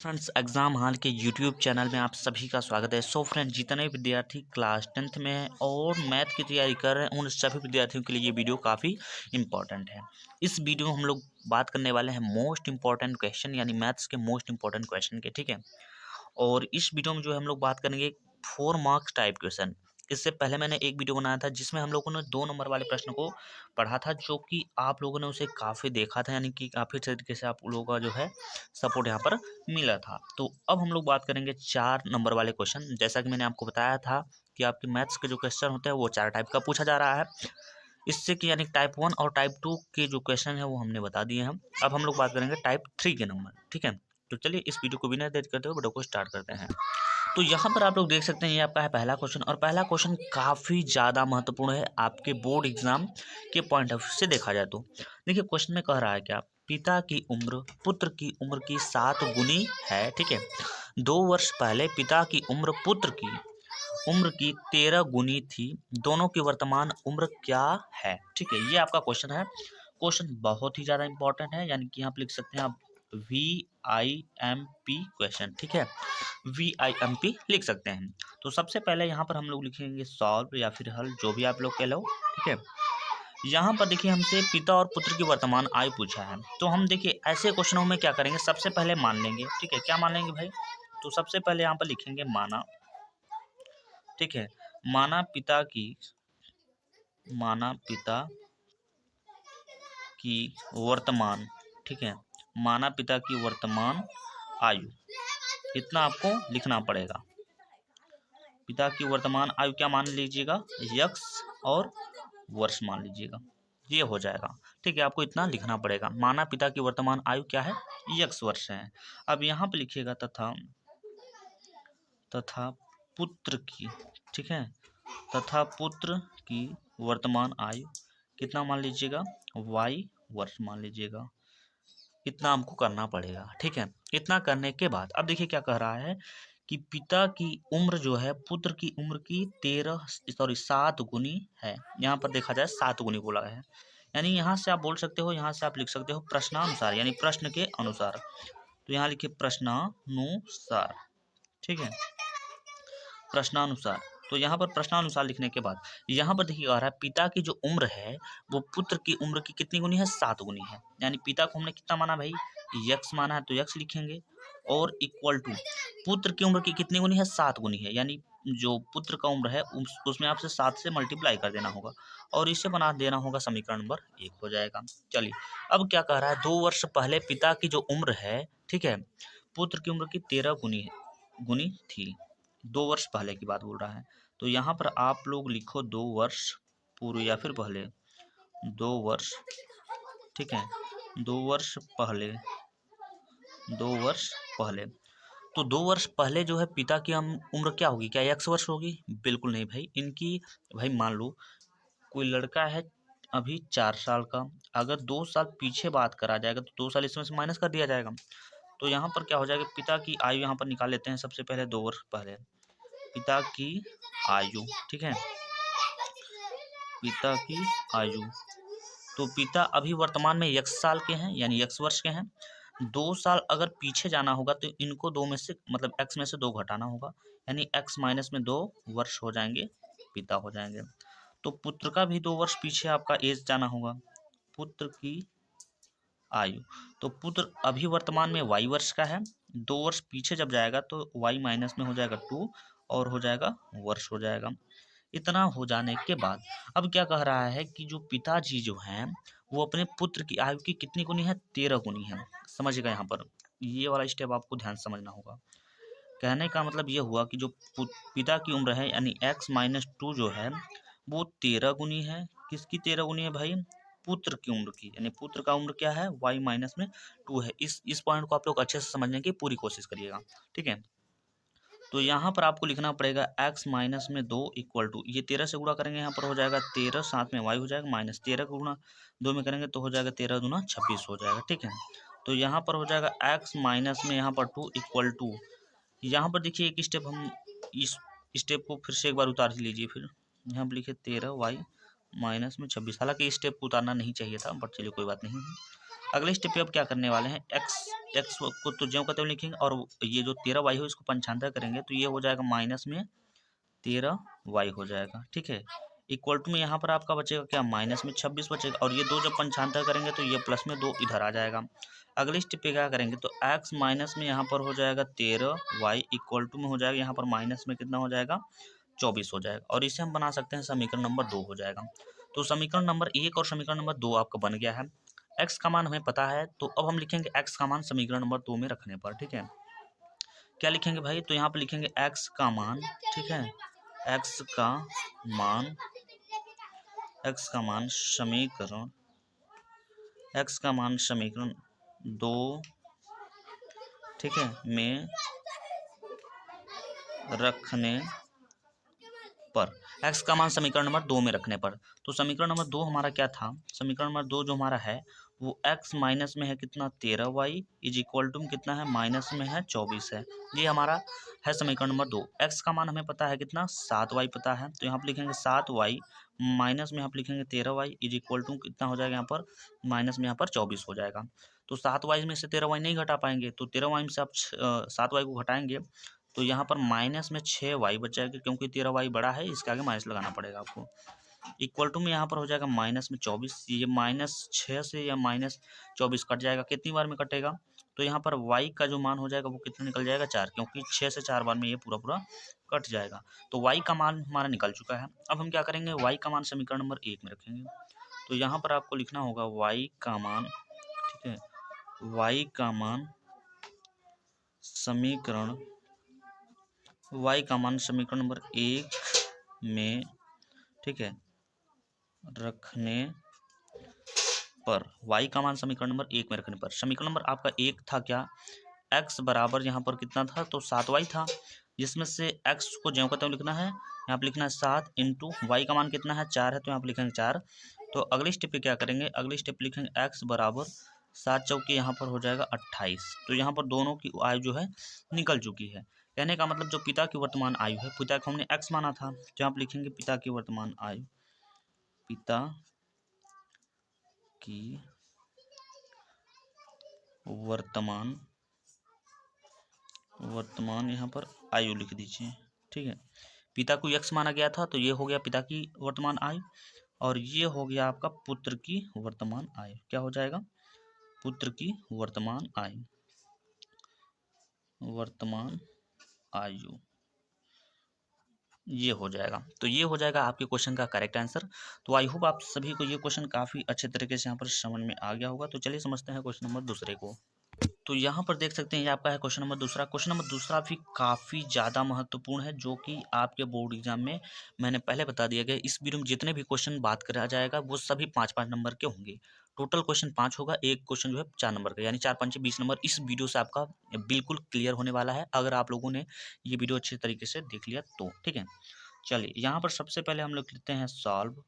Friends, exam hall के YouTube channel में आप सभी का स्वागत है। सो फ्रेंड्स, जितने विद्यार्थी क्लास 10th में हैं और मैथ की तैयारी कर रहे हैं उन सभी विद्यार्थियों के लिए ये वीडियो काफ़ी इंपॉर्टेंट है। इस वीडियो में हम लोग बात करने वाले हैं मोस्ट इंपॉर्टेंट क्वेश्चन यानी मैथ्स के मोस्ट इंपॉर्टेंट क्वेश्चन के, ठीक है। और इस वीडियो में जो है हम लोग बात करेंगे 4 मार्क्स टाइप क्वेश्चन। इससे पहले मैंने एक वीडियो बनाया था जिसमें हम लोगों ने 2 नंबर वाले प्रश्न को पढ़ा था, जो कि आप लोगों ने उसे काफ़ी देखा था, यानी कि काफ़ी तरीके से आप लोगों का जो है सपोर्ट यहाँ पर मिला था। तो अब हम लोग बात करेंगे 4 नंबर वाले क्वेश्चन। जैसा कि मैंने आपको बताया था कि आपके मैथ्स के जो क्वेश्चन होते हैं वो 4 टाइप का पूछा जा रहा है। इससे कि यानी टाइप 1 और टाइप 2 के जो क्वेश्चन है वो हमने बता दिए हैं। अब हम लोग बात करेंगे टाइप 3 के नंबर, ठीक है। तो चलिए इस वीडियो को बिना देर करते हुए वीडियो को स्टार्ट करते हैं। तो यहाँ पर आप लोग देख सकते हैं ये आपका है पहला क्वेश्चन, और पहला क्वेश्चन काफ़ी ज़्यादा महत्वपूर्ण है आपके बोर्ड एग्जाम के पॉइंट ऑफ व्यू से देखा जाए तो। देखिए क्वेश्चन में कह रहा है क्या, पिता की उम्र पुत्र की उम्र की 7 गुनी है, ठीक है। 2 वर्ष पहले पिता की उम्र पुत्र की उम्र की 13 गुनी थी, दोनों की वर्तमान उम्र क्या है, ठीक है। ये आपका क्वेश्चन है। क्वेश्चन बहुत ही ज़्यादा इंपॉर्टेंट है, यानी कि यहाँ पे लिख सकते हैं आप VIMP क्वेश्चन, ठीक है। VIMP लिख सकते हैं। तो सबसे पहले यहाँ पर हम लोग लिखेंगे सॉल्व या फिर हल, जो भी आप लोग कह लो, ठीक है। यहाँ पर देखिए हमसे पिता और पुत्र की वर्तमान आयु पूछा है, तो हम देखिए ऐसे क्वेश्चनों में क्या करेंगे, सबसे पहले मान लेंगे, ठीक है। क्या मान लेंगे भाई, तो सबसे पहले यहाँ पर लिखेंगे माना, ठीक है। माना पिता की वर्तमान, ठीक है। माना पिता की वर्तमान आयु, इतना आपको लिखना पड़ेगा। पिता की वर्तमान आयु क्या मान लीजिएगा, यक्स और वर्ष मान लीजिएगा, ये हो जाएगा, ठीक है। आपको इतना लिखना पड़ेगा। माना पिता की वर्तमान आयु क्या है, यक्स वर्ष है। अब यहाँ पे लिखिएगा तथा पुत्र की, ठीक है, तथा पुत्र की वर्तमान आयु कितना मान लीजिएगा, वाई वर्ष मान लीजिएगा। इतना हमको करना पड़ेगा, ठीक है। इतना करने के बाद अब देखिए क्या कह रहा है कि पिता की उम्र जो है पुत्र की उम्र की 7 गुनी है। यहाँ पर देखा जाए 7 गुनी बोला है, यानी यहाँ से आप बोल सकते हो, यहाँ से आप लिख सकते हो प्रश्नानुसार, यानी प्रश्न के अनुसार। तो यहाँ लिखिए प्रश्नानुसार, ठीक है, प्रश्नानुसार। तो यहाँ पर प्रश्नानुसार लिखने के बाद यहाँ पर देखिए आ रहा है पिता की जो उम्र है वो पुत्र की उम्र की कितनी गुनी है, 7 गुनी है। यानी पिता को हमने कितना माना भाई, यक्स माना है, तो यक्स लिखेंगे, और इक्वल टू पुत्र की उम्र की कितनी गुनी है, 7 गुनी है। यानी जो पुत्र का उम्र है उसमें आपसे 7 से मल्टीप्लाई कर देना होगा और इसे बना देना होगा, समीकरण नंबर 1 हो जाएगा। चलिए अब क्या कह रहा है, 2 वर्ष पहले पिता की जो उम्र है, ठीक है, पुत्र की उम्र की 13 गुनी थी। 2 वर्ष पहले की बात बोल रहा है, तो यहाँ पर आप लोग लिखो 2 वर्ष पूर्व या फिर पहले, 2 वर्ष, ठीक है, 2 वर्ष पहले, 2 वर्ष पहले। तो 2 वर्ष पहले जो है पिता की हम उम्र क्या होगी, क्या 1 वर्ष होगी, बिल्कुल नहीं भाई। इनकी भाई मान लो कोई लड़का है अभी 4 साल का, अगर 2 साल पीछे बात करा जाएगा तो 2 साल इसमें से माइनस कर दिया जाएगा। तो यहाँ पर क्या हो जाएगा, पिता की आयु यहाँ पर निकाल लेते हैं सबसे पहले, 2 वर्ष पहले पिता की आयु, ठीक है, पिता की आयु। तो पिता अभी वर्तमान में x साल के हैं, यानी x वर्ष के हैं। 2 साल अगर पीछे जाना होगा तो इनको 2 में से मतलब x में से 2 घटाना होगा, यानी x माइनस में 2 वर्ष हो जाएंगे, पिता हो जाएंगे। तो पुत्र का भी 2 वर्ष पीछे आपका एज जाना होगा, पुत्र की आयु। तो पुत्र अभी वर्तमान में y वर्ष का है, 2 वर्ष पीछे जब जाएगा तो y माइनस में हो जाएगा 2 और हो जाएगा वर्ष हो जाएगा। इतना हो जाने के बाद अब क्या कह रहा है कि जो पिताजी जो हैं वो अपने पुत्र की आयु की कितनी गुनी है, 13 गुनी है। समझिएगा यहाँ पर ये वाला स्टेप आपको ध्यान से समझना होगा। कहने का मतलब ये हुआ कि जो पिता की उम्र है यानी x-2 जो है वो 13 गुनी है। किसकी 13 गुनी है भाई, पुत्र की उम्र की, यानी पुत्र का उम्र क्या है, y माइनस में 2 है। इस पॉइंट को आप लोग अच्छे से समझने की पूरी कोशिश करिएगा, ठीक है। तो यहाँ पर आपको लिखना पड़ेगा x माइनस में 2 इक्वल टू, ये 13 से गुणा करेंगे, यहाँ पर हो जाएगा 13, साथ में y हो जाएगा माइनस 13 को गुणा 2 में करेंगे तो हो जाएगा 13 दूना 26 हो जाएगा, ठीक है। तो यहाँ पर हो जाएगा x माइनस में यहाँ पर 2 इक्वल टू, यहाँ पर देखिए एक स्टेप हम इस स्टेप को फिर से एक बार उतार लीजिए, फिर यहाँ पर लिखे 13 y माइनस में 26। हालांकि इस स्टेप को उतारना नहीं चाहिए था, बट चलिए कोई बात नहीं है। अगले स्टेप पे अब क्या करने वाले हैं, एक्स को तो ज्यों का त्यों लिखेंगे और ये जो 13y हो इसको पंचांतर करेंगे तो ये हो जाएगा माइनस में 13y हो जाएगा। ठीक है, इक्वल टू में यहाँ पर आपका बचेगा क्या, माइनस में 26 बचेगा और ये दो जब पंचांतर करेंगे तो ये प्लस में 2 इधर आ जाएगा। अगले स्टेप पे क्या करेंगे तो x माइनस में यहाँ पर हो जाएगा 13y इक्वल टू में हो जाएगा यहाँ पर माइनस में कितना हो जाएगा 24 हो जाएगा और इसे हम बना सकते हैं समीकरण नंबर 2 हो जाएगा। तो समीकरण नंबर 1 और समीकरण नंबर 2 आपका बन गया है। x का मान हमें पता है तो अब हम लिखेंगे x का मान समीकरण नंबर 2 में रखने पर। ठीक है, क्या लिखेंगे भाई, तो यहाँ पर लिखेंगे x का मान। ठीक है, x का मान, x का मान समीकरण, x का मान समीकरण 2, ठीक है, में रखने पर, x का मान समीकरण नंबर 2 में रखने पर। तो समीकरण नंबर 2 हमारा क्या था, समीकरण नंबर 2 जो हमारा है वो x माइनस में है कितना 13y इज इक्वल टू कितना है माइनस में है 24 है। ये हमारा है समीकरण नंबर 2। x का मान हमें पता है कितना 7y पता है तो यहाँ पर लिखेंगे 7y माइनस में यहाँ पर लिखेंगे 13y इज इक्वल टू कितना हो जाएगा यहाँ पर माइनस में यहाँ पर 24 हो जाएगा। तो 7y में से 13y नहीं घटा पाएंगे तो 13y में से आप 7y को घटाएंगे तो यहाँ पर माइनस में 6y बच जाएगा क्योंकि 13y बड़ा है, इसके आगे माइनस लगाना पड़ेगा आपको। इक्वल टू में यहाँ पर हो जाएगा माइनस में 24, ये माइनस 6 से या माइनस 24 कट जाएगा, कितनी बार में कटेगा तो यहाँ पर y का जो मान हो जाएगा वो कितना निकल जाएगा 4, क्योंकि 6 से 4 बार में ये पूरा पूरा कट जाएगा। तो y का मान हमारा निकल चुका है। अब हम क्या करेंगे, y का मान समीकरण नंबर 1 में रखेंगे। तो यहाँ पर आपको लिखना होगा y का मान, ठीक है, y का मान समीकरण, y का मान समीकरण नंबर 1 में, ठीक है, रखने पर, y का मान समीकरण नंबर 1 में रखने पर, समीकरण नंबर आपका 1 था क्या, x बराबर यहाँ पर कितना था तो 7y था, जिसमें से x को ज्यों का त्यों लिखना है, यहाँ पर लिखना है 7 इंटू वाई का मान कितना है 4 है तो यहाँ पर लिखेंगे 4। तो अगले स्टेप पे क्या करेंगे, अगले स्टेप पे लिखेंगे x बराबर 7 चौके यहाँ पर हो जाएगा 28। तो यहाँ पर दोनों की आयु जो है निकल चुकी है। कहने का मतलब जो पिता की वर्तमान आयु है, पिता को हमने x माना था तो यहाँ पर लिखेंगे पिता की वर्तमान आयु, पिता की वर्तमान यहाँ पर आयु लिख दीजिए। ठीक है, पिता को x माना गया था तो ये हो गया पिता की वर्तमान आयु और ये हो गया आपका पुत्र की वर्तमान आयु। क्या हो जाएगा, पुत्र की वर्तमान आयु, वर्तमान आयु, ये हो जाएगा। तो ये हो जाएगा आपके क्वेश्चन का करेक्ट आंसर। तो आई होप आप सभी को ये क्वेश्चन काफ़ी अच्छे तरीके से यहाँ पर समझ में आ गया होगा। तो चलिए समझते हैं क्वेश्चन नंबर दूसरे को। तो यहाँ पर देख सकते हैं ये आपका है क्वेश्चन नंबर दूसरा। क्वेश्चन नंबर दूसरा भी काफ़ी ज़्यादा महत्वपूर्ण है जो कि आपके बोर्ड एग्जाम में मैंने पहले बता दिया गया। इस वीडियो में जितने भी क्वेश्चन बात करा जाएगा वो सभी 5-5 नंबर के होंगे। टोटल क्वेश्चन 5 होगा, एक क्वेश्चन जो है 4 नंबर का, यानी 4 5 20 नंबर इस वीडियो से आपका बिल्कुल क्लियर होने वाला है अगर आप लोगों ने ये वीडियो अच्छे तरीके से देख लिया तो। ठीक है, चलिए यहाँ पर सबसे पहले हम लोग लिखते हैं सॉल्व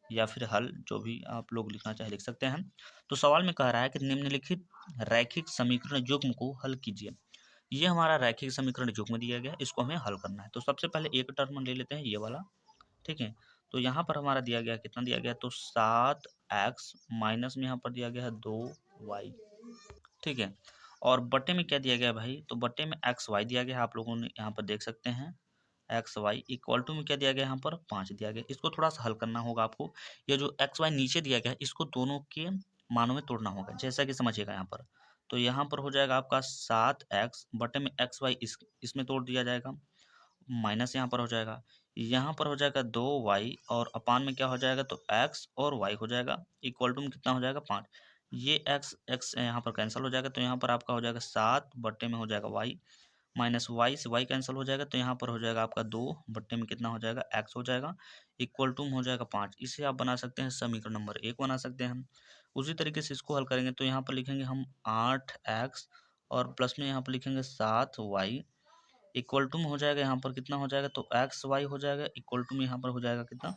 या फिर हल, जो भी आप लोग लिखना चाहे लिख सकते हैं। तो सवाल में कह रहा है कि निम्नलिखित रैखिक समीकरण युग्म को हल कीजिए। ये हमारा रैखिक समीकरण युग्म दिया गया है, इसको हमें हल करना है। तो सबसे पहले एक टर्म ले लेते हैं ये वाला। ठीक है, तो यहाँ पर हमारा दिया गया कितना दिया गया तो 7x माइनस में यहाँ पर दिया गया है 2y। ठीक है, और बट्टे में क्या दिया गया भाई, तो बट्टे में xy दिया गया है, आप लोगों ने यहाँ पर देख सकते हैं XY इक्वल टू में क्या दिया गया यहाँ पर 5 दिया गया। इसको थोड़ा सा हल करना होगा आपको। ये जो XY नीचे दिया गया है इसको दोनों के मानों में तोड़ना होगा, जैसा कि समझिएगा यहाँ पर। तो यहाँ पर हो जाएगा आपका 7x बटे में XY इसमें तोड़ दिया जाएगा, माइनस यहाँ पर हो जाएगा, यहाँ पर हो जाएगा 2y और अपान में क्या हो जाएगा तो x और y हो जाएगा इक्वल टू में कितना हो जाएगा 5। ये x यहाँ पर कैंसिल हो जाएगा तो यहाँ पर आपका हो जाएगा 7 बट्टे में हो जाएगा y माइनस वाई से वाई कैंसिल हो जाएगा तो यहाँ पर हो जाएगा आपका 2 बट्टे में कितना हो जाएगा x हो जाएगा इक्वल टू में हो जाएगा 5। इसे आप बना सकते हैं समीकरण नंबर 1 बना सकते हैं हम। उसी तरीके से इसको हल करेंगे तो यहाँ पर लिखेंगे हम 8x और प्लस में यहाँ पर लिखेंगे 7y इक्वल टू में हो जाएगा यहाँ पर कितना हो जाएगा तो XY हो जाएगा इक्वल टू में यहाँ पर हो जाएगा कितना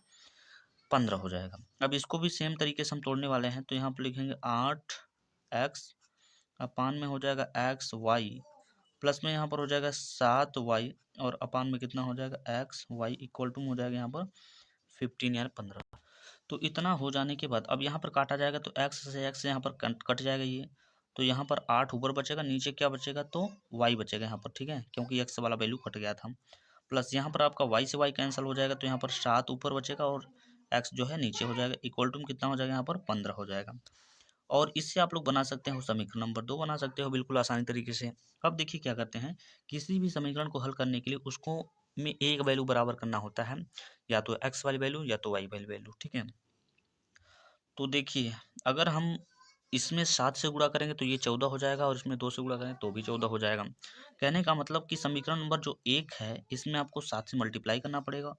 15 हो जाएगा। अब इसको भी सेम तरीके से हम तोड़ने वाले हैं तो यहाँ पर लिखेंगे 8x अपान में हो जाएगा XY प्लस में यहाँ पर हो जाएगा 7y और अपान में कितना हो जाएगा XY इक्वल टू हो जाएगा यहाँ पर 15 यानी 15। तो इतना हो जाने के बाद अब यहाँ पर काटा जाएगा तो एक्स से एक्स यहाँ पर कट जाएगा ये, तो यहाँ पर 8 ऊपर बचेगा, नीचे क्या बचेगा तो वाई बचेगा यहाँ पर, ठीक है, क्योंकि एक्स वाला वैल्यू कट गया था। प्लस यहाँ पर आपका वाई से वाई कैंसिल हो जाएगा, तो यहाँ पर 7 ऊपर बचेगा और एक्स जो है नीचे हो जाएगा, इक्वल टू कितना हो जाएगा यहाँ पर 15 हो जाएगा। और इससे आप लोग बना सकते हो समीकरण नंबर 2 बना सकते हो बिल्कुल आसानी तरीके से। अब देखिए क्या करते हैं, किसी भी समीकरण को हल करने के लिए उसको में एक वैल्यू बराबर करना होता है, या तो एक्स वाली वैल्यू या तो वाई वाली वैल्यू, ठीक है। तो देखिए अगर हम इसमें 7 से गुणा करेंगे तो ये 14 हो जाएगा, और इसमें 2 से गुणा करेंगे तो भी 14 हो जाएगा। कहने का मतलब कि समीकरण नंबर जो 1 है इसमें आपको 7 से मल्टीप्लाई करना पड़ेगा,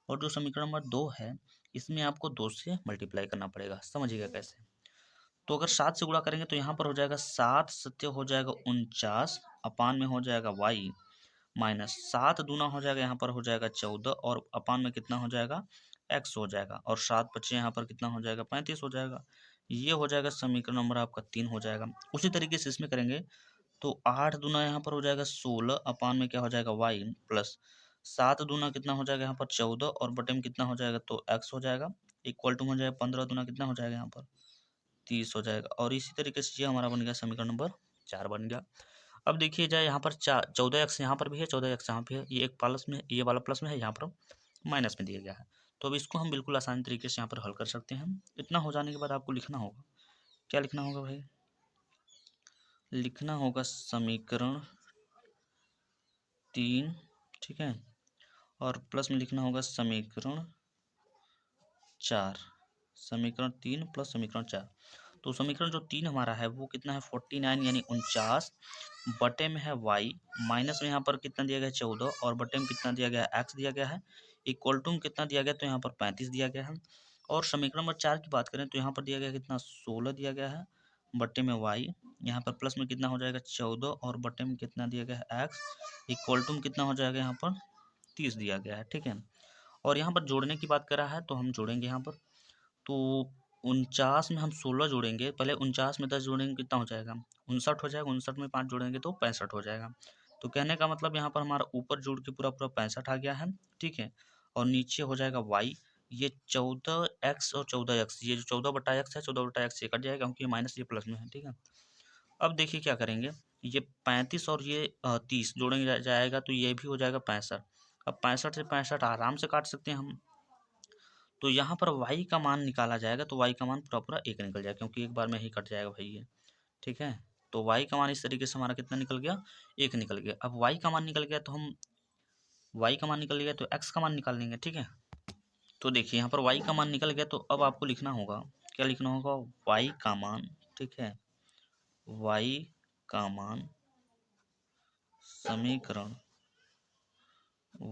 और जो समीकरण नंबर 2 है इसमें आपको 2 से मल्टीप्लाई करना पड़ेगा। समझिएगा कैसे। तो अगर 7 से गुणा करेंगे तो यहाँ पर हो जाएगा 7 सत्य हो जाएगा 49, अपान में हो जाएगा वाई, माइनस 7 दूना हो जाएगा यहाँ पर हो जाएगा 14, और अपान में कितना हो जाएगा एक्स हो जाएगा, और 7 बचे यहाँ पर कितना हो जाएगा 35 हो जाएगा। ये हो जाएगा समीकरण नंबर आपका 3 हो जाएगा। उसी तरीके से इसमें करेंगे तो 8 दूना यहाँ पर हो जाएगा 16, अपान में क्या हो जाएगा वाई, प्लस 7 दूना कितना हो जाएगा यहाँ पर 14, और बटे में कितना हो जाएगा तो एक्स हो जाएगा, इक्वल टू हो जाएगा 15 दूना कितना हो जाएगा यहाँ पर 30 हो जाएगा। और इसी तरीके से ये हमारा बन गया समीकरण नंबर 4 बन गया। अब देखिए जाए यहाँ पर 14 एक्स यहाँ पर भी है, 14 एक्स यहाँ पे है, ये एक प्लस में, ये वाला प्लस में है, यहाँ पर माइनस में दिया गया है। तो अब इसको हम बिल्कुल आसानी तरीके से यहाँ पर हल कर सकते हैं। इतना हो जाने के बाद आपको लिखना होगा, क्या लिखना होगा भाई, लिखना होगा समीकरण 3, ठीक है, और प्लस में लिखना होगा समीकरण 4, समीकरण 3 प्लस समीकरण 4। तो समीकरण जो 3 हमारा है वो कितना है 49 यानी 49, बटे में है वाई, माइनस में यहाँ पर कितना दिया गया है 14, और बटे में कितना दिया गया है एक्स दिया गया है, इक्वल टू में कितना दिया गया तो यहाँ पर 35 दिया गया है। और समीकरण नंबर 4 की बात करें तो यहाँ पर दिया गया कितना 16 दिया गया है, बटे में वाई, यहाँ पर प्लस में कितना हो जाएगा 14, और बटे में कितना दिया गया है एक्स, इक्वल टू में कितना हो जाएगा यहाँ पर 30 दिया गया है, ठीक है। और यहाँ पर जोड़ने की बात कर रहा है तो हम जोड़ेंगे यहाँ पर, तो 49 में हम 16 जोड़ेंगे, पहले 49 में 10 जोड़ेंगे कितना हो जाएगा 59 हो जाएगा, 59 में 5 जोड़ेंगे तो 65 हो जाएगा। तो कहने का मतलब यहाँ पर हमारा ऊपर जोड़ के पूरा पूरा 65 आ गया है, ठीक है। और नीचे हो जाएगा वाई, ये 14x और 14x, ये जो 14/x है 14/x ये कट जाएगा क्योंकि ये माइनस ये प्लस में है, ठीक है। अब देखिए क्या करेंगे, ये 35 और ये 30 जोड़ेंगे जाएगा तो ये भी हो जाएगा 65। अब 65 से 65 आराम से काट सकते हैं हम। तो यहाँ पर y का मान निकाला जाएगा तो y का मान पूरा पूरा 1 निकल जाएगा, क्योंकि एक बार में ही कट जाएगा भाई ये, ठीक है। तो y का मान इस तरीके से हमारा कितना निकल गया 1 निकल गया। अब y का मान निकल गया तो हम y का मान निकल गया तो x का मान निकाल लेंगे, ठीक है। तो देखिए यहाँ पर y का मान निकल गया तो अब आपको लिखना होगा, क्या लिखना होगा y का मान, ठीक है, y का मान समीकरण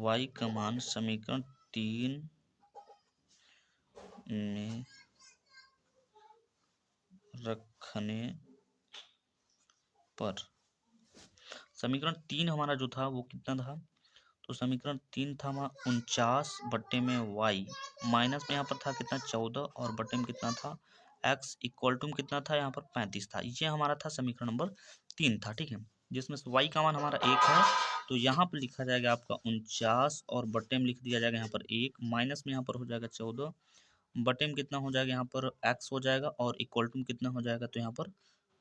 y का मान समीकरण 3 में रखने पर, समीकरण 3 हमारा जो था वो कितना था, तो समीकरण 3 था हमारा 49 बट्टे में y, माइनस में यहाँ पर था कितना 14, और बट्टे में कितना था x, इक्वल टू में कितना था यहाँ पर 35 था। ये हमारा था समीकरण नंबर 3 था, ठीक है, जिसमें y का मान हमारा 1 है। तो यहाँ पर लिखा जाएगा आपका 49, और बट्टे में लिख दिया जाएगा यहाँ पर 1, माइनस में यहाँ पर हो जाएगा 14, बटे में कितना हो जाएगा यहाँ पर x हो जाएगा, और इक्वल टू में कितना हो जाएगा तो यहाँ पर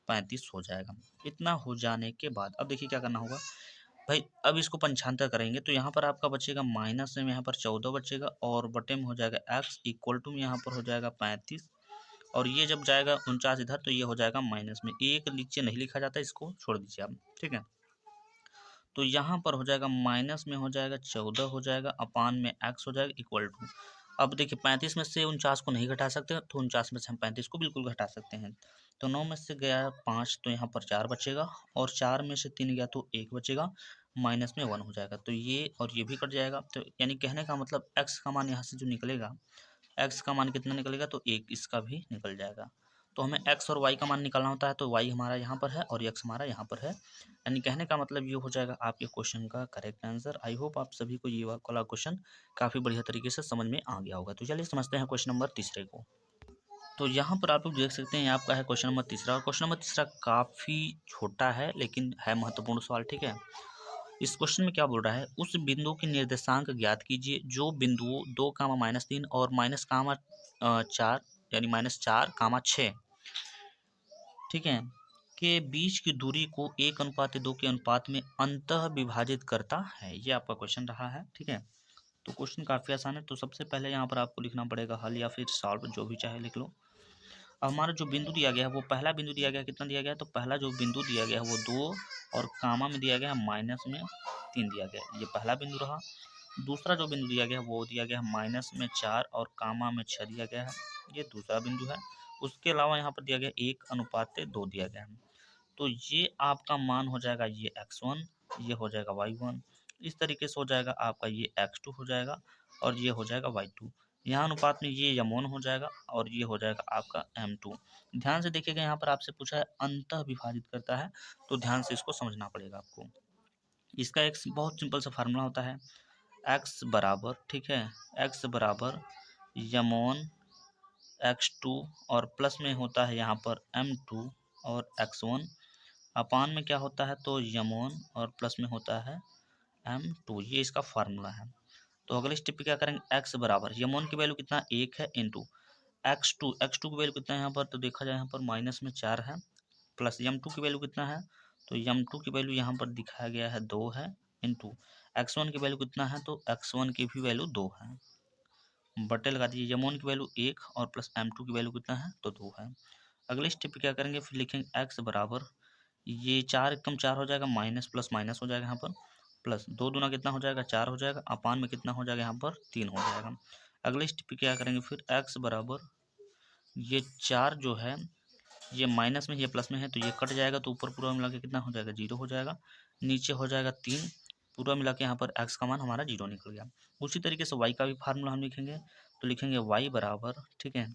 35 हो जाएगा। इतना हो जाने के बाद अब देखिए क्या करना होगा भाई, अब इसको पंचांतर करेंगे तो यहाँ पर आपका बचेगा माइनस में यहाँ पर 14 बचेगा, और बटे में हो जाएगा x, इक्वल टू में यहाँ पर हो जाएगा 35, और ये जब जाएगा 49 इधर तो ये हो जाएगा माइनस में, एक नीचे नहीं लिखा जाता, इसको छोड़ दीजिए आप, ठीक है। तो यहाँ पर हो जाएगा माइनस में हो जाएगा 14 हो जाएगा, अपान में x हो जाएगा, इक्वल टू, अब देखिए 35 में से 49 को नहीं घटा सकते, तो 49 में से हम 35 को बिल्कुल घटा सकते हैं। तो 9 में से गया 5 तो यहाँ पर 4 बचेगा, और 4 में से 3 गया तो 1 बचेगा, माइनस में 1 हो जाएगा, तो ये और ये भी कट जाएगा। तो यानी कहने का मतलब x का मान यहाँ से जो निकलेगा, x का मान कितना निकलेगा तो 1 इसका भी निकल जाएगा। तो हमें x और y का मान निकालना होता है, तो y हमारा यहाँ पर है और x हमारा यहाँ पर है, यानी कहने का मतलब ये हो जाएगा आपके क्वेश्चन का करेक्ट आंसर। आई होप आप सभी को ये वाला क्वेश्चन काफ़ी बढ़िया तरीके से समझ में आ गया होगा। तो चलिए समझते हैं क्वेश्चन नंबर तीसरे को। तो यहाँ पर आप लोग देख सकते हैं आपका है क्वेश्चन नंबर तीसरा, और क्वेश्चन नंबर तीसरा काफ़ी छोटा है लेकिन है महत्वपूर्ण सवाल, ठीक है। इस क्वेश्चन में क्या बोल रहा है, उस बिंदु के निर्देशांक ज्ञात कीजिए जो बिंदुओं 2, -3 और -4 यानी -4, 6, ठीक है, के बीच की दूरी को 1:2 के अनुपात में अंतः विभाजित करता है। ये आपका क्वेश्चन रहा है। ठीक है, तो क्वेश्चन काफ़ी आसान है। तो सबसे पहले यहाँ पर आपको लिखना पड़ेगा हल या फिर सॉल्व, जो भी चाहे लिख लो। अब हमारा जो बिंदु दिया गया है वो पहला बिंदु दिया गया, कितना दिया गया है, तो पहला जो बिंदु दिया गया है वो 2 और कामा में दिया गया है -3 दिया गया है, ये पहला बिंदु रहा। दूसरा जो बिंदु दिया गया है वो दिया गया है -4 और कामा में 6 दिया गया है, ये दूसरा बिंदु है। उसके अलावा यहाँ पर दिया गया 1:2 दिया गया है। तो ये आपका मान हो जाएगा ये x1, ये हो जाएगा y1, इस तरीके से हो जाएगा आपका ये x2 हो जाएगा और ये हो जाएगा y2। यहाँ अनुपात में ये यमोन हो जाएगा और ये हो जाएगा आपका m2। ध्यान से देखिएगा, यहाँ पर आपसे पूछा है अंतः विभाजित करता है, तो ध्यान से इसको समझना पड़ेगा आपको। इसका एक बहुत सिंपल सा फार्मूला होता है, x बराबर, ठीक है, x बराबर यमोन x2 और प्लस में होता है यहाँ पर m2 और x1 अपान में क्या होता है, तो यमोन और प्लस में होता है m2। ये इसका फार्मूला है। तो अगले स्टेप पे क्या करेंगे, x बराबर यमोन की वैल्यू कितना 1 है इंटू x2 की वैल्यू कितना है यहाँ पर, तो देखा जाए यहाँ पर -4 है, प्लस m2 की वैल्यू कितना है, तो m2 की वैल्यू यहाँ पर दिखाया गया है 2 है, इंटू x1 की वैल्यू कितना है, तो x1 की भी वैल्यू 2 है, बटे लगा दीजिए, यमोन की वैल्यू 1 और प्लस m2 की वैल्यू कितना है, तो 2 है। अगले स्टेप पे क्या करेंगे, फिर लिखेंगे x बराबर ये 4 एकम 4 हो जाएगा, माइनस प्लस माइनस हो जाएगा यहाँ पर, प्लस 2 दूना कितना हो जाएगा 4 हो जाएगा, अपान में कितना हो जाएगा यहाँ पर 3 हो जाएगा। अगले स्टेप पे क्या करेंगे, फिर x बराबर ये 4 जो है ये माइनस में ये प्लस में है, तो ये कट जाएगा, तो ऊपर पूरा मिला के कितना हो जाएगा 0 हो जाएगा, नीचे हो जाएगा 3, पूरा मिला के यहाँ पर x का मान हमारा 0 निकल गया। उसी तरीके से y का भी फार्मूला हम लिखेंगे, तो लिखेंगे y बराबर, ठीक है,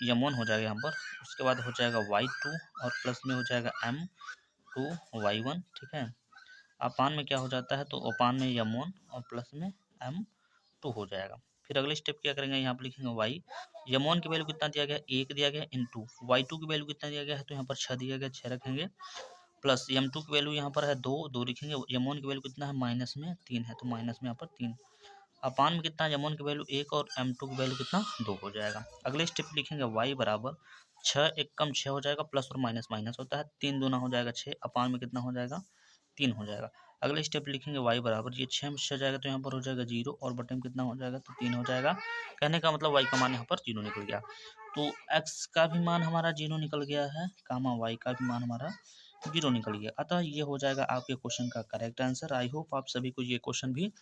यमोन हो जाएगा यहाँ पर, उसके बाद हो जाएगा y2 और प्लस में हो जाएगा m2 y1, ठीक है, अपान में क्या हो जाता है, तो अपान में यमोन और प्लस में m2 हो जाएगा। फिर अगले स्टेप क्या करेंगे, यहाँ पर लिखेंगे y, यमोन की वैल्यू कितना दिया गया 1 दिया गया, इंटू y2 की वैल्यू कितना दिया गया है, तो यहाँ पर 6 दिया गया, 6 रखेंगे, प्लस m2 की वैल्यू यहाँ पर है 2 लिखेंगे, यमोन की वैल्यू कितना है -3 है, तो माइनस में यहाँ पर 3, अपान में कितना, यमोन की वैल्यू 1 और m2 की वैल्यू कितना 2 हो जाएगा। अगले स्टेप लिखेंगे y बराबर 6 एकम 6 हो जाएगा, प्लस और माइनस माइनस होता है, 3 दूना हो जाएगा 6, अपान में कितना हो जाएगा 3 हो जाएगा। अगले स्टेप लिखेंगे y बराबर ये 6 में 6 जाएगा तो यहाँ पर हो जाएगा 0 और बटन में कितना हो जाएगा, तो 3 हो जाएगा। कहने का मतलब y का मान यहाँ पर 0 निकल गया। तो x का भी मान हमारा 0 निकल गया है, कामा y का भी मान हमारा 0 निकल गया। अतः ये हो जाएगा आपके क्वेश्चन का करेक्ट आंसर। आई होप आप सभी को ये क्वेश्चन भी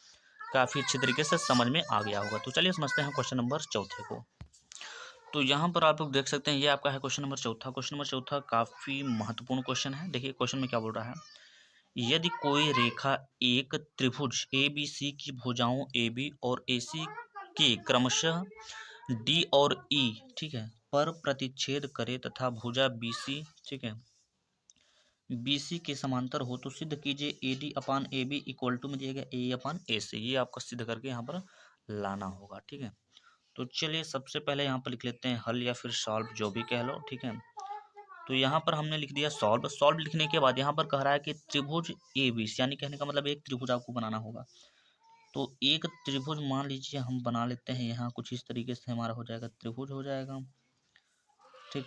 काफ़ी अच्छी तरीके से समझ में आ गया होगा। तो चलिए समझते हैं क्वेश्चन नंबर 4 को। तो यहाँ पर आप लोग देख सकते हैं, ये आपका है क्वेश्चन नंबर 4। क्वेश्चन नंबर 4 काफ़ी महत्वपूर्ण क्वेश्चन है। देखिए क्वेश्चन में क्या बोल रहा है, यदि कोई रेखा एक त्रिभुज ABC की भुजाओं AB और AC के क्रमशः D और E, ठीक है, पर प्रतिच्छेद करे तथा भुजा BC, ठीक है, BC के समांतर हो तो सिद्ध कीजिए AD upon AB equal to में दिया गया A अपान AC। ये आपको सिद्ध करके यहाँ पर लाना होगा। ठीक है, तो चलिए सबसे पहले यहाँ पर लिख लेते हैं हल या फिर सॉल्व, जो भी कह लो। ठीक है, तो यहाँ पर हमने लिख दिया सॉल्व। सॉल्व लिखने के बाद यहाँ पर कह रहा है कि त्रिभुज ABC, यानी कहने का मतलब एक त्रिभुज आपको बनाना होगा। तो एक त्रिभुज मान लीजिए हम बना लेते हैं, यहाँ कुछ इस तरीके से हमारा हो जाएगा, त्रिभुज हो जाएगा। ठीक,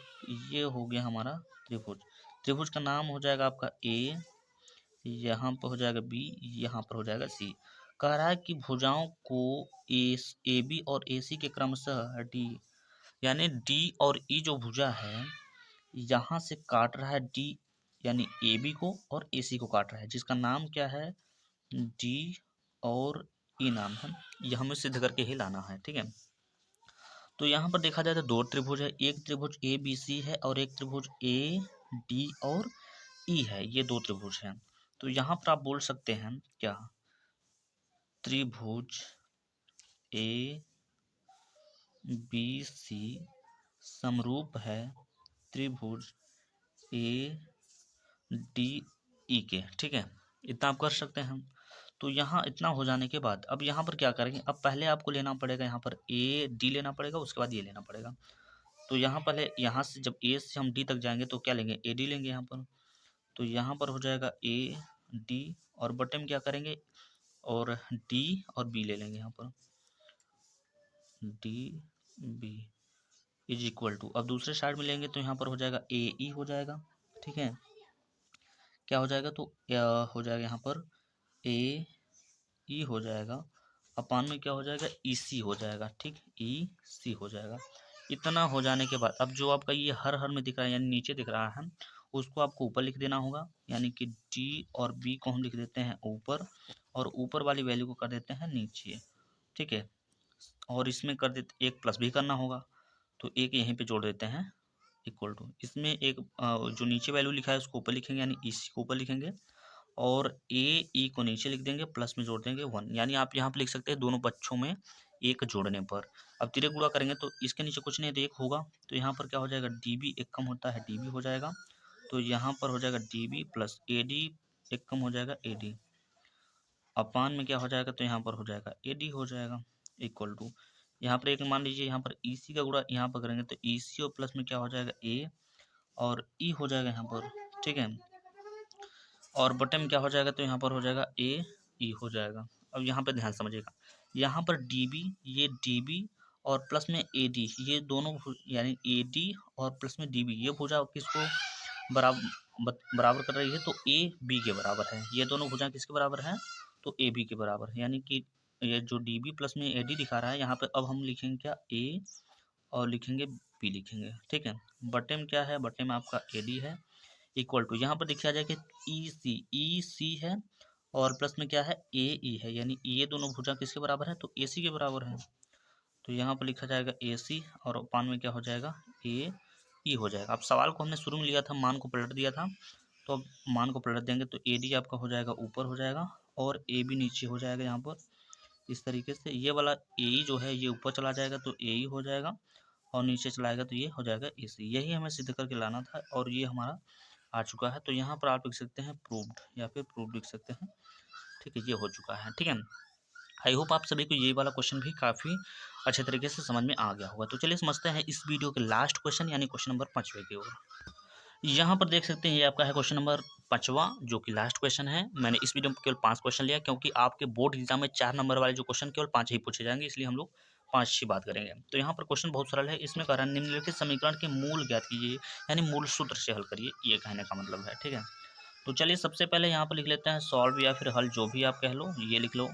ये हो गया हमारा त्रिभुज। त्रिभुज का नाम हो जाएगा आपका A, यहाँ पर हो जाएगा B, यहाँ पर हो जाएगा C। कह रहा है कि भुजाओं को AB और AC के क्रमशः D, यानी D और E जो भुजा है यहाँ से काट रहा है D, यानी AB को और AC को काट रहा है, जिसका नाम क्या है, D और E नाम है। यह हमें सिद्ध करके ही लाना है। ठीक है, तो यहाँ पर देखा जाए तो दो त्रिभुज है, एक त्रिभुज ABC है और एक त्रिभुज AD और E है, ये दो त्रिभुज हैं। तो यहाँ पर आप बोल सकते हैं क्या, त्रिभुज ABC समरूप है त्रिभुज ADE के। ठीक है, इतना आप कर सकते हैं। तो यहाँ इतना हो जाने के बाद अब यहाँ पर क्या करेंगे, अब पहले आपको लेना पड़ेगा, यहाँ पर AD लेना पड़ेगा, उसके बाद ये लेना पड़ेगा। तो यहाँ पहले यहाँ से जब A से हम D तक जाएंगे तो क्या लेंगे, AD लेंगे यहाँ पर। तो यहाँ पर हो जाएगा डी और बटे में क्या करेंगे और डी और बी ले लेंगे यहाँ पर D B is equal to, अब दूसरे साइड में लेंगे तो यहाँ पर हो जाएगा ए ई हो जाएगा, ठीक है, क्या हो जाएगा तो हो जाएगा यहाँ पर ए ई हो जाएगा, अपान में क्या हो जाएगा ई सी हो जाएगा, ठीक, ई सी हो जाएगा। इतना हो जाने के बाद अब जो आपका ये हर में दिख रहा है यानी नीचे दिख रहा है उसको आपको ऊपर लिख देना होगा, यानी कि डी और बी को हम लिख देते हैं ऊपर और ऊपर वाली वैल्यू को कर देते हैं नीचे, ठीक है, और इसमें कर देते एक प्लस भी करना होगा तो एक यहीं पे जोड़ देते हैं इक्वल टू, इसमें एक जो नीचे वैल्यू लिखा है उसको ऊपर लिखेंगे यानी इसी को ऊपर लिखेंगे और ए ई को नीचे लिख देंगे प्लस में जोड़ देंगे 1, यानी आप यहाँ पे लिख सकते हैं दोनों पक्षों में एक जोड़ने पर। अब तिरक गुणा करेंगे तो इसके नीचे कुछ नहीं तो एक होगा तो यहाँ पर क्या हो जाएगा डी बी एक कम होता है डी बी हो जाएगा, तो यहाँ पर हो जाएगा D B plus A D एक कम हो जाएगा ए डी, अपान में क्या हो जाएगा तो यहाँ पर हो जाएगा ए डी हो जाएगा इक्वल टू, यहाँ पर एक मान लीजिए यहाँ पर ई सी का गुणा यहाँ पर करेंगे तो ई सी और प्लस में क्या हो जाएगा ए और ई हो जाएगा यहाँ पर, ठीक है, और बटे में क्या हो जाएगा तो यहाँ पर हो जाएगा ए ई हो जाएगा। अब यहाँ पर ध्यान समझिएगा यहाँ पर डी बी ये डी बी और प्लस में ए डी ये दोनों यानी ए डी और प्लस में डी बी ये भुजा किसको बराबर कर रही है तो ए बी के बराबर है, ये दोनों भुजा किसके बराबर है तो ए बी के बराबर है, यानी कि ये जो डी बी प्लस में ए डी दिखा रहा है यहाँ पे अब हम लिखेंगे क्या ए और लिखेंगे बी लिखेंगे, ठीक है, बटे में क्या है बटे में आपका ए डी है इक्वल टू, यहाँ पर देखा जाए कि ई सी है और प्लस में क्या है ए ई है, यानी ये दोनों भुजा किसके बराबर है तो ए सी के बराबर है, तो यहाँ पर लिखा जाएगा ए सी और पान में क्या हो जाएगा ए ई हो जाएगा। अब सवाल को हमने शुरू में लिया था मान को पलट दिया था तो अब मान को पलट देंगे तो ए डी आपका हो जाएगा ऊपर हो जाएगा और ए बी नीचे हो जाएगा, यहाँ पर इस तरीके से ये वाला ए ई जो है ये ऊपर चला जाएगा तो ए ई हो जाएगा और नीचे चलाएगा तो ये हो जाएगा ए सी, यही हमें सिद्ध करके लाना था और ये हमारा आ चुका है, तो यहाँ पर आप लिख सकते हैं प्रूव्ड या फिर प्रूव्ड लिख सकते हैं, ठीक है, ये हो चुका है, ठीक है। आई होप आप सभी को ये वाला क्वेश्चन भी काफ़ी अच्छे तरीके से समझ में आ गया होगा। तो चलिए समझते हैं इस वीडियो के लास्ट क्वेश्चन यानी क्वेश्चन नंबर 5वें की ओर। यहाँ पर देख सकते हैं ये आपका है क्वेश्चन नंबर 5वां जो कि लास्ट क्वेश्चन है। मैंने इस वीडियो में केवल 5 क्वेश्चन लिया क्योंकि आपके बोर्ड एग्जाम में 4 नंबर वाले जो क्वेश्चन केवल 5 ही पूछे जाएंगे, इसलिए हम लोग 5 ही बात करेंगे। तो यहाँ पर क्वेश्चन बहुत सरल है, इसमें कह रहा है निम्नलिखित समीकरण के मूल ज्ञात कीजिए यानी मूल सूत्र से हल करिए, ये कहने का मतलब है, ठीक है। तो चलिए सबसे पहले यहाँ पर लिख लेते हैं सॉल्व या फिर हल जो भी आप कह लो, ये लिख लो।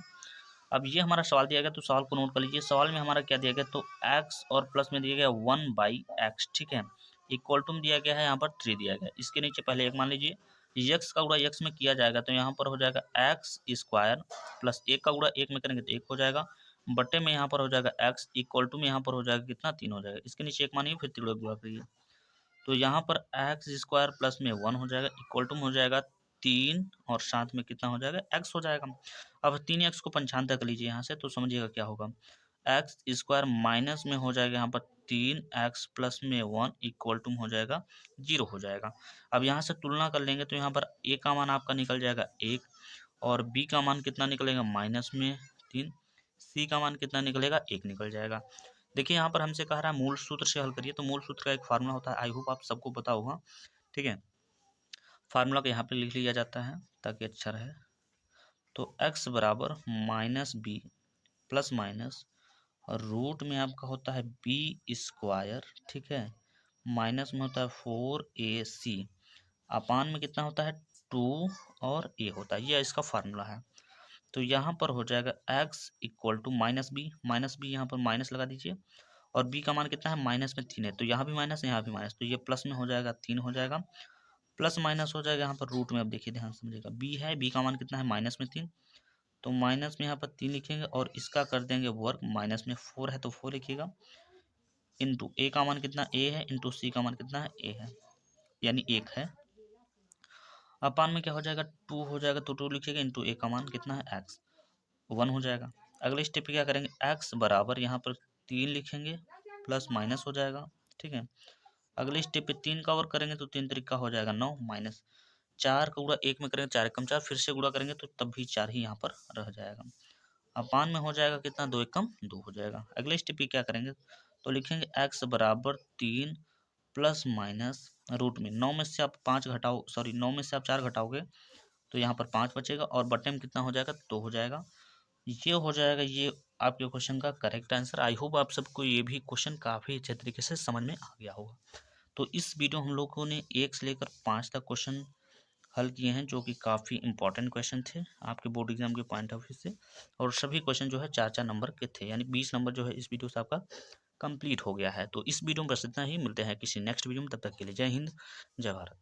अब ये हमारा सवाल दिया गया तो सवाल को नोट कर लीजिए। सवाल में हमारा क्या दिया गया तो x और प्लस में दिया गया 1/x, ठीक है, इक्वल टू में दिया गया है यहाँ पर 3 दिया गया। इसके नीचे पहले एक मान लीजिए x का गुणा x में किया जाएगा तो यहाँ पर हो जाएगा एक्स स्क्वायर प्लस 1 का गुणा 1 में करेंगे तो 1 हो जाएगा, बटे में यहाँ पर हो जाएगा x इक्वल टू में यहाँ पर हो जाएगा कितना 3 हो जाएगा। इसके नीचे एक मानिए फिर 3 गुणा करिए तो यहाँ पर एक्स स्क्वायर प्लस में 1 हो जाएगा इक्वल टू में हो जाएगा 3 और साथ में कितना हो जाएगा x हो जाएगा। अब 3x को पंचांतर कर लीजिए यहाँ से तो समझिएगा क्या होगा, एक्स स्क्वायर माइनस में हो जाएगा यहाँ पर 3x प्लस में 1 इक्वल टू हो जाएगा 0 हो जाएगा। अब यहाँ से तुलना कर लेंगे तो यहाँ पर a का मान आपका निकल जाएगा 1 और b का मान कितना निकलेगा माइनस में 3, c का मान कितना निकलेगा 1 निकल जाएगा। देखिए यहाँ पर हमसे कह रहा है मूल सूत्र से हल करिए, तो मूल सूत्र का एक फार्मूला होता है, आई होप आप सबको पता होगा, ठीक है। फार्मूला को यहाँ पे लिख लिया जाता है ताकि अच्छा रहे। तो x बराबर minus B plus minus root में आपका होता है बी स्क्वायर, ठीक है, माइनस में होता है 4ac अपान में कितना होता है 2 और a होता है, ये इसका फार्मूला है। तो यहाँ पर हो जाएगा x equal to minus B यहाँ पर माइनस लगा दीजिए और b का मान कितना है माइनस में 3 है तो यहाँ भी माइनस यहाँ भी माइनस, तो ये प्लस में हो जाएगा 3 हो जाएगा, प्लस माइनस हो जाएगा यहाँ पर रूट में। अब देखिए ध्यान समझिएगा b है, b का मान कितना है माइनस में 3 तो माइनस में यहाँ पर 3 लिखेंगे और इसका कर देंगे वर्ग, माइनस में 4 है तो 4 लिखिएगा इंटू a का मान कितना a है इंटू c का मान कितना है a है यानी 1 है, अपान में क्या हो जाएगा 2 हो जाएगा तो 2 लिखिएगा इंटू a का मान कितना है x 1 हो जाएगा। अगले स्टेप पे क्या करेंगे x बराबर यहाँ पर 3 लिखेंगे प्लस माइनस हो जाएगा, ठीक है। अगले स्टेप पे 3 का वर्ग करेंगे तो 3 तरीका हो जाएगा 9 माइनस 4 का गुणा 1 में करेंगे 4 कम 4 फिर से गुणा करेंगे तो तब भी 4 ही यहाँ पर रह जाएगा। अपान में हो जाएगा कितना 2 कम 2 हो जाएगा। अगले स्टेप पे क्या करेंगे तो लिखेंगे x बराबर 3 प्लस माइनस रूट में 9 में से आप 5 घटाओ 9 में से आप 4 घटाओगे तो यहाँ पर 5 बचेगा और बटे में कितना हो जाएगा, 2 हो जाएगा। ये हो जाएगा ये आपके क्वेश्चन का करेक्ट आंसर। आई होप आप सबको ये भी क्वेश्चन काफ़ी अच्छे तरीके से समझ में आ गया होगा। तो इस वीडियो हम लोगों ने 1 से लेकर 5 तक क्वेश्चन हल किए हैं, जो कि काफ़ी इंपॉर्टेंट क्वेश्चन थे आपके बोर्ड एग्जाम के पॉइंट ऑफ व्यू से, और सभी क्वेश्चन जो है 4-4 नंबर के थे, यानी 20 नंबर जो है इस वीडियो से आपका कंप्लीट हो गया है। तो इस वीडियो में बस इतना ही, मिलते हैं किसी नेक्स्ट वीडियो में, तब तक के लिए जय हिंद, जय भारत।